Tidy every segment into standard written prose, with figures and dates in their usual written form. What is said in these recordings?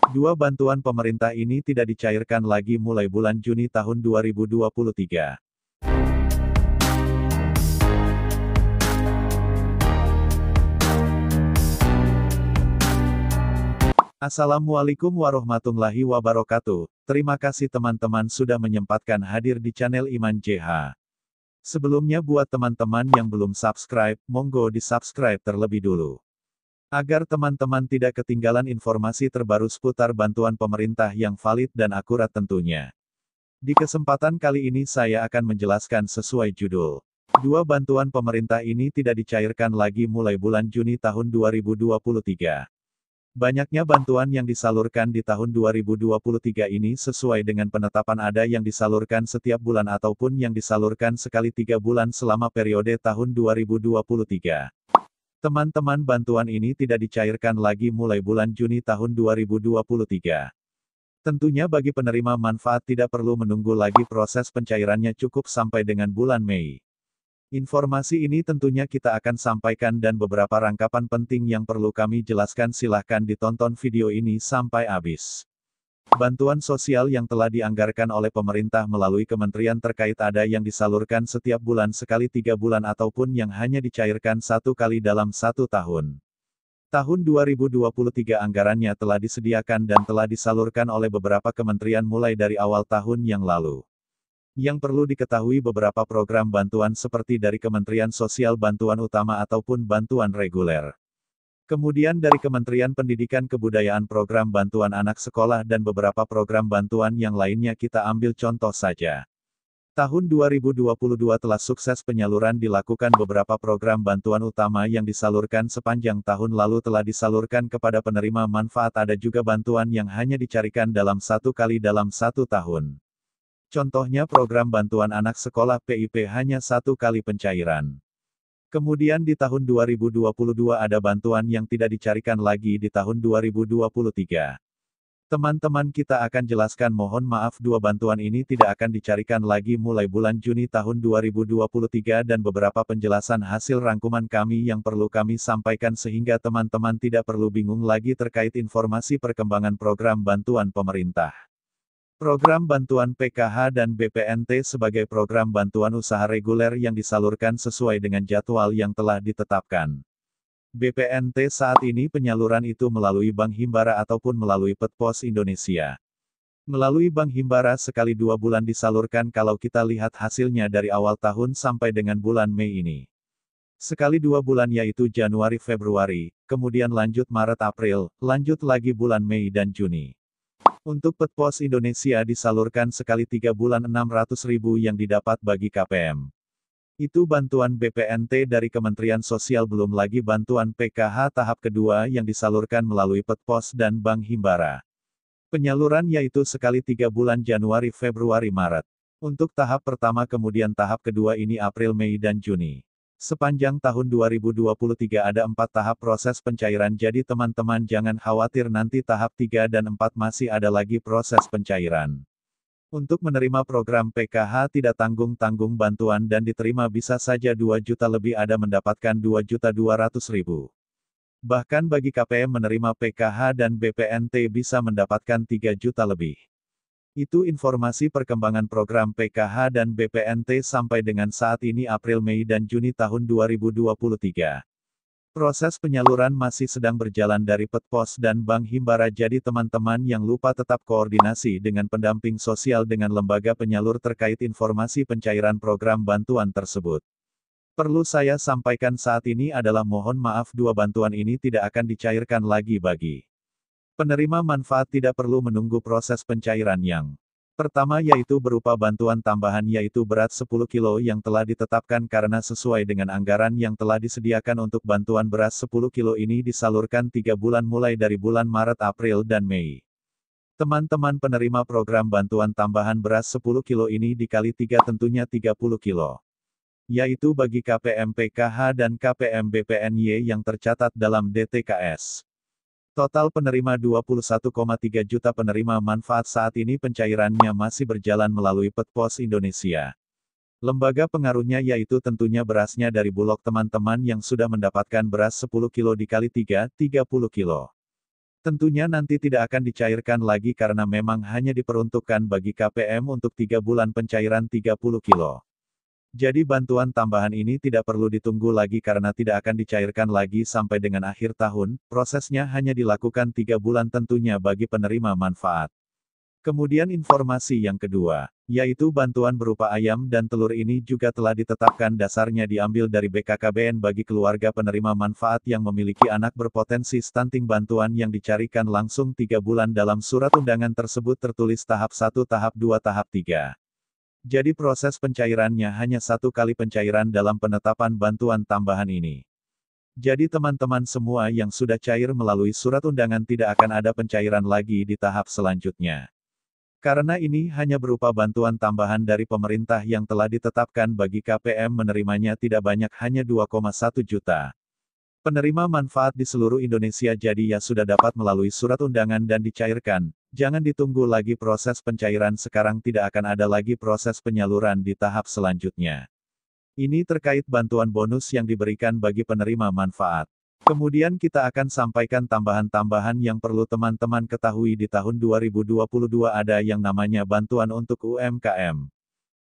Dua bantuan pemerintah ini tidak dicairkan lagi mulai bulan Juni tahun 2023. Assalamualaikum warahmatullahi wabarakatuh. Terima kasih teman-teman sudah menyempatkan hadir di channel Iman JH. Sebelumnya buat teman-teman yang belum subscribe, monggo di-subscribe terlebih dulu. Agar teman-teman tidak ketinggalan informasi terbaru seputar bantuan pemerintah yang valid dan akurat tentunya. Di kesempatan kali ini saya akan menjelaskan sesuai judul. Dua bantuan pemerintah ini tidak dicairkan lagi mulai bulan Juni tahun 2023. Banyaknya bantuan yang disalurkan di tahun 2023 ini sesuai dengan penetapan ada yang disalurkan setiap bulan ataupun yang disalurkan sekali 3 bulan selama periode tahun 2023. Teman-teman, bantuan ini tidak dicairkan lagi mulai bulan Juni tahun 2023. Tentunya bagi penerima manfaat tidak perlu menunggu lagi, proses pencairannya cukup sampai dengan bulan Mei. Informasi ini tentunya kita akan sampaikan dan beberapa rangkapan penting yang perlu kami jelaskan, silahkan ditonton video ini sampai habis. Bantuan sosial yang telah dianggarkan oleh pemerintah melalui kementerian terkait ada yang disalurkan setiap bulan sekali 3 bulan ataupun yang hanya dicairkan 1 kali dalam 1 tahun. Tahun 2023 anggarannya telah disediakan dan telah disalurkan oleh beberapa kementerian mulai dari awal tahun yang lalu. Yang perlu diketahui, beberapa program bantuan seperti dari Kementerian Sosial bantuan utama ataupun bantuan reguler. Kemudian dari Kementerian Pendidikan Kebudayaan program bantuan anak sekolah dan beberapa program bantuan yang lainnya, kita ambil contoh saja. Tahun 2022 telah sukses penyaluran dilakukan beberapa program bantuan utama yang disalurkan sepanjang tahun lalu telah disalurkan kepada penerima manfaat, ada juga bantuan yang hanya dicarikan dalam 1 kali dalam 1 tahun. Contohnya program bantuan anak sekolah PIP hanya 1 kali pencairan. Kemudian di tahun 2022 ada bantuan yang tidak dicarikan lagi di tahun 2023. Teman-teman, kita akan jelaskan, mohon maaf, dua bantuan ini tidak akan dicarikan lagi mulai bulan Juni tahun 2023 dan beberapa penjelasan hasil rangkuman kami yang perlu kami sampaikan sehingga teman-teman tidak perlu bingung lagi terkait informasi perkembangan program bantuan pemerintah. Program bantuan PKH dan BPNT sebagai program bantuan usaha reguler yang disalurkan sesuai dengan jadwal yang telah ditetapkan. BPNT saat ini penyaluran itu melalui Bank Himbara ataupun melalui PT Pos Indonesia. Melalui Bank Himbara sekali 2 bulan disalurkan kalau kita lihat hasilnya dari awal tahun sampai dengan bulan Mei ini. Sekali 2 bulan yaitu Januari Februari, kemudian lanjut Maret April, lanjut lagi bulan Mei dan Juni. Untuk PT Pos Indonesia disalurkan sekali 3 bulan 600.000 yang didapat bagi KPM. Itu bantuan BPNT dari Kementerian Sosial, belum lagi bantuan PKH tahap kedua yang disalurkan melalui PT Pos dan Bank Himbara. Penyaluran yaitu sekali 3 bulan Januari Februari Maret. Untuk tahap pertama, kemudian tahap kedua ini April Mei dan Juni. Sepanjang tahun 2023 ada 4 tahap proses pencairan, jadi teman-teman jangan khawatir nanti tahap 3 dan 4 masih ada lagi proses pencairan. Untuk menerima program PKH tidak tanggung-tanggung bantuan dan diterima bisa saja 2 juta lebih ada mendapatkan 2.200.000. Bahkan bagi KPM menerima PKH dan BPNT bisa mendapatkan 3 juta lebih. Itu informasi perkembangan program PKH dan BPNT sampai dengan saat ini April, Mei dan Juni tahun 2023. Proses penyaluran masih sedang berjalan dari PT Pos dan Bank Himbara, jadi teman-teman yang lupa tetap koordinasi dengan pendamping sosial dengan lembaga penyalur terkait informasi pencairan program bantuan tersebut. Perlu saya sampaikan saat ini adalah mohon maaf, dua bantuan ini tidak akan dicairkan lagi bagi penerima manfaat, tidak perlu menunggu proses pencairan yang pertama yaitu berupa bantuan tambahan yaitu berat 10 kilo yang telah ditetapkan karena sesuai dengan anggaran yang telah disediakan. Untuk bantuan beras 10 kilo ini disalurkan 3 bulan mulai dari bulan Maret, April dan Mei. Teman-teman penerima program bantuan tambahan beras 10 kilo ini dikali 3 tentunya 30 kilo. Yaitu bagi KPM PKH dan KPM BPNY yang tercatat dalam DTKS. Total penerima 21,3 juta penerima manfaat saat ini, pencairannya masih berjalan melalui PT Pos Indonesia. Lembaga pengaruhnya yaitu tentunya berasnya dari Bulog, teman-teman yang sudah mendapatkan beras 10 kilo dikali 3, 30 kilo. Tentunya nanti tidak akan dicairkan lagi karena memang hanya diperuntukkan bagi KPM untuk 3 bulan pencairan 30 kilo. Jadi bantuan tambahan ini tidak perlu ditunggu lagi karena tidak akan dicairkan lagi sampai dengan akhir tahun, prosesnya hanya dilakukan 3 bulan tentunya bagi penerima manfaat. Kemudian informasi yang kedua, yaitu bantuan berupa ayam dan telur ini juga telah ditetapkan dasarnya diambil dari BKKBN bagi keluarga penerima manfaat yang memiliki anak berpotensi stunting. Bantuan yang dicarikan langsung 3 bulan dalam surat undangan tersebut tertulis tahap 1, tahap 2, tahap 3. Jadi proses pencairannya hanya 1 kali pencairan dalam penetapan bantuan tambahan ini. Jadi teman-teman semua yang sudah cair melalui surat undangan tidak akan ada pencairan lagi di tahap selanjutnya. Karena ini hanya berupa bantuan tambahan dari pemerintah yang telah ditetapkan bagi KPM menerimanya tidak banyak hanya 2,1 juta. Penerima manfaat di seluruh Indonesia jadi ya sudah dapat melalui surat undangan dan dicairkan. Jangan ditunggu lagi proses pencairan sekarang, tidak akan ada lagi proses penyaluran di tahap selanjutnya. Ini terkait bantuan bonus yang diberikan bagi penerima manfaat. Kemudian kita akan sampaikan tambahan-tambahan yang perlu teman-teman ketahui di tahun 2022 ada yang namanya bantuan untuk UMKM.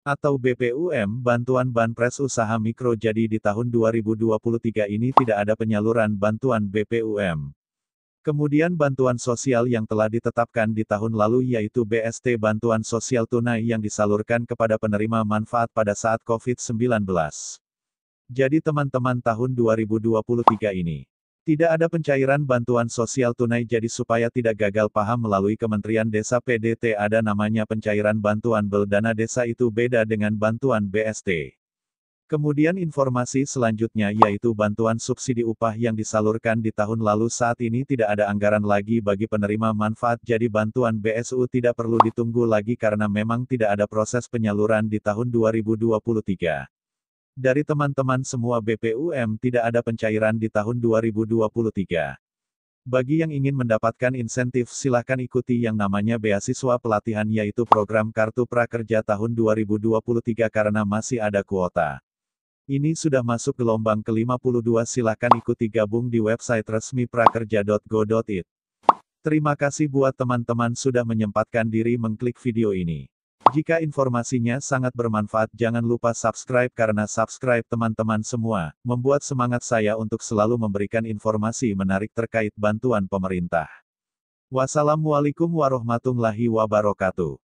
Atau BPUM, bantuan Banpres Usaha Mikro. Jadi di tahun 2023 ini tidak ada penyaluran bantuan BPUM. Kemudian bantuan sosial yang telah ditetapkan di tahun lalu yaitu BST, bantuan sosial tunai yang disalurkan kepada penerima manfaat pada saat COVID-19. Jadi teman-teman tahun 2023 ini tidak ada pencairan bantuan sosial tunai, jadi supaya tidak gagal paham melalui Kementerian Desa PDT ada namanya pencairan bantuan bel dana desa, itu beda dengan bantuan BST. Kemudian informasi selanjutnya yaitu bantuan subsidi upah yang disalurkan di tahun lalu, saat ini tidak ada anggaran lagi bagi penerima manfaat, jadi bantuan BSU tidak perlu ditunggu lagi karena memang tidak ada proses penyaluran di tahun 2023. Dari teman-teman semua BPUM tidak ada pencairan di tahun 2023. Bagi yang ingin mendapatkan insentif silahkan ikuti yang namanya beasiswa pelatihan yaitu program Kartu Prakerja tahun 2023 karena masih ada kuota. Ini sudah masuk gelombang ke-52, silahkan ikuti gabung di website resmi prakerja.go.id. Terima kasih buat teman-teman sudah menyempatkan diri mengklik video ini. Jika informasinya sangat bermanfaat jangan lupa subscribe karena subscribe teman-teman semua, membuat semangat saya untuk selalu memberikan informasi menarik terkait bantuan pemerintah. Wassalamualaikum warahmatullahi wabarakatuh.